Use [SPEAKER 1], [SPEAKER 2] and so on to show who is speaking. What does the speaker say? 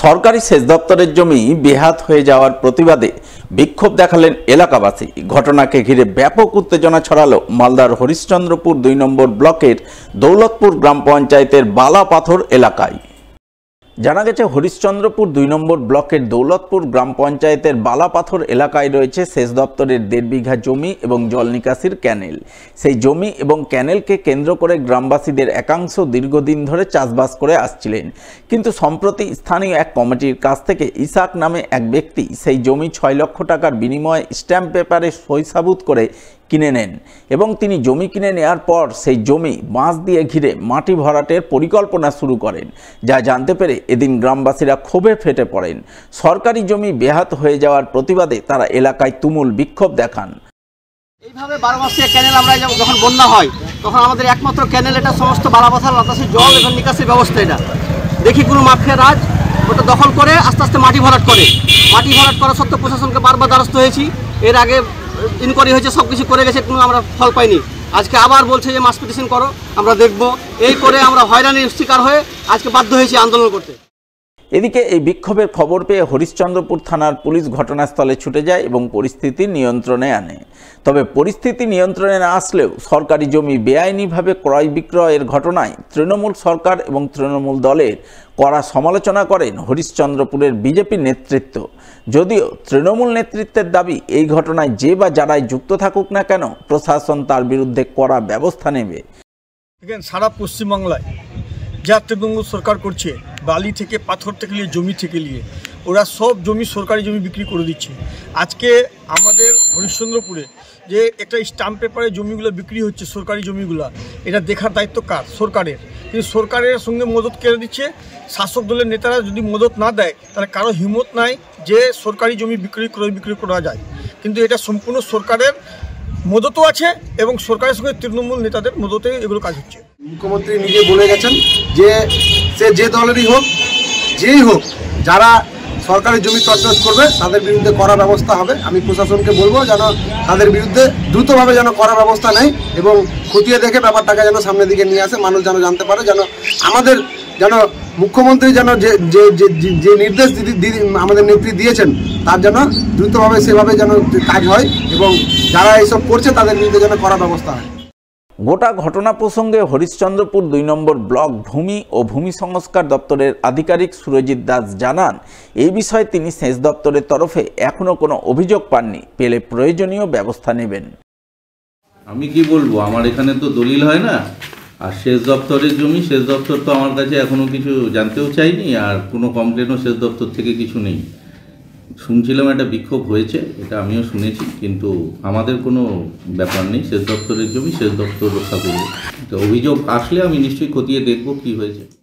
[SPEAKER 1] সরকারি সেচ দপ্তরের জমি বেহাত হয়ে যাওয়ার প্রতিবাদে বিক্ষোভ দেখালেন এলাকাবাসী। ঘটনাকে ঘিরে ব্যাপক উত্তেজনা ছড়ালো মালদার হরিশ্চন্দ্রপুর ২ নম্বর ব্লকের দৌলতপুর গ্রাম পঞ্চায়েতের বালাপাথর এলাকায়। জানা গেছে, হরিশ্চন্দ্রপুর ২ নম্বর ব্লকের দৌলতপুর গ্রাম পঞ্চায়েতের বালাপাথর এলাকায় রয়েছে সেচ দপ্তরের ১.৫ বিঘা জমি এবং জল নিকাশির ক্যানেল। সেই জমি এবং ক্যানেলকে কেন্দ্র করে গ্রামবাসীদের একাংশ দীর্ঘদিন ধরে চাষবাস করে আসছিলেন, কিন্তু সম্প্রতি স্থানীয় এক কমিটির কাছ থেকে ইসাক নামে এক ব্যক্তি সেই জমি ৬ লক্ষ টাকার বিনিময়ে স্ট্যাম্প পেপারে সই সাবুত করে কিনে নেন এবং তিনি জমি কিনে নেওয়ার পর সেই জমি বাঁশ দিয়ে ঘিরে মাটি ভরাটের পরিকল্পনা শুরু করেন। যা জানতে পেরে এদিন গ্রামবাসীরা ক্ষোভে ফেটে পড়েন। সরকারি জমি বেহাত হয়ে যাওয়ার প্রতিবাদে তারা এলাকায় তুমুল বিক্ষোভ দেখান।
[SPEAKER 2] এইভাবে 12 মাসিয়া ক্যানেল আমরা যখন বন্যা হয় তখন আমাদের একমাত্র ক্যানেল, এটা সমস্ত বালাপাথর বাতাসে জল এবং নিকাশির ব্যবস্থা। এটা দেখি কোনো মাফিয়া রাজ ওটা দখল করে আস্তে আস্তে মাটি ভরাট করা সত্ত্বেও প্রশাসনকে বারবার দ্বারস্থ হয়েছি। এর আগে ইনকোয়ারি হয়েছে, সব কিছু করে গেছে, কোনো আমরা ফল পাইনি। আজকে আবার বলছে যে মাস পিটিশন করো, আমরা দেখব। এই করে আমরা হয়রানির শিকার হয়ে আজকে বাধ্য হয়েছি আন্দোলন করতে।
[SPEAKER 1] এদিকে এই বিক্ষোভের খবর পেয়ে হরিশ্চন্দ্রপুর থানার পুলিশ ঘটনাস্থলে ছুটে যায় এবং পরিস্থিতি নিয়ন্ত্রণে আনে। তবে পরিস্থিতি নিয়ন্ত্রণে না আসলেও সরকারি জমি বেআইনিভাবে ক্রয় বিক্রয়ের ঘটনায় তৃণমূল সরকার এবং তৃণমূল দলের কড়া সমালোচনা করেন হরিশ্চন্দ্রপুরের বিজেপি নেতৃত্ব। যদিও তৃণমূল নেতৃত্বের দাবি, এই ঘটনায় যে বা যারাই যুক্ত থাকুক না কেন, প্রশাসন তার বিরুদ্ধে কড়া ব্যবস্থা নেবে।
[SPEAKER 3] সারা পশ্চিমবাংলায় যা তৃণমূল সরকার করছে, বালি থেকে পাথর থেকে নিয়ে জমি থেকে নিয়ে ওরা সব জমি সরকারি জমি বিক্রি করে দিচ্ছে। আজকে আমাদের হরিশ্চন্দ্রপুরে যে একটা স্ট্যাম্প পেপারে জমিগুলো বিক্রি হচ্ছে, সরকারি জমিগুলো, এটা দেখার দায়িত্ব কার? সরকারের। কিন্তু সরকারের সঙ্গে মদত কেড়ে দিচ্ছে। শাসক দলের নেতারা যদি মদত না দেয় তাহলে কারো হিম্মত নাই যে সরকারি জমি ক্রয় বিক্রি করা যায়। কিন্তু এটা সম্পূর্ণ সরকারের মদতও আছে এবং সরকারের সঙ্গে তৃণমূল নেতাদের মদতে এগুলো কাজ হচ্ছে।
[SPEAKER 4] মুখ্যমন্ত্রী নিজে বলে গেছেন যে সে যে দলেরই হোক, যেই হোক, যারা সরকারি জমি তছনছ করবে তাদের বিরুদ্ধে কড়া ব্যবস্থা হবে। আমি প্রশাসনকে বলবো যেন তাদের বিরুদ্ধে দ্রুতভাবে যেন কড়া ব্যবস্থা নেয় এবং খতিয়ে দেখে ব্যাপারটাকে যেন সামনের দিকে নিয়ে আসে, মানুষ যেন জানতে পারে, যেন আমাদের যেন মুখ্যমন্ত্রী যেন যে নির্দেশ আমাদের নেত্রী দিয়েছেন তার যেন দ্রুতভাবে সেভাবে যেন কাজ হয় এবং যারা এইসব করছে তাদের বিরুদ্ধে যেন কড়া ব্যবস্থা হয়।
[SPEAKER 1] গোটা ঘটনা প্রসঙ্গে হরিশ্চন্দ্রপুর ২ নম্বর ব্লক ভূমি ও ভূমি সংস্কার দপ্তরের আধিকারিক সুরজিৎ দাস জানান, এই বিষয়ে তিনি সেচ দপ্তরের তরফে এখনও কোনো অভিযোগ পাননি, পেলে প্রয়োজনীয় ব্যবস্থা নেবেন।
[SPEAKER 5] আমি কি বলবো, আমার এখানে তো দলিল হয় না, আর সেচ দপ্তরের জমি, সেচ দপ্তর তো আমার কাছে এখনও কিছু জানতেও চাইনি, আর কোনো কমপ্লেনও সেচ দপ্তর থেকে কিছু নেই। শুনছিলাম একটা বিক্ষোভ হয়েছে, এটা আমিও শুনেছি, কিন্তু আমাদের কোনো ব্যাপার নেই। সেচ দপ্তরের জমি সেচ দপ্তর রক্ষা করবে। তো অভিযোগ আসলে আমি নিশ্চয়ই খতিয়ে দেখব কি হয়েছে।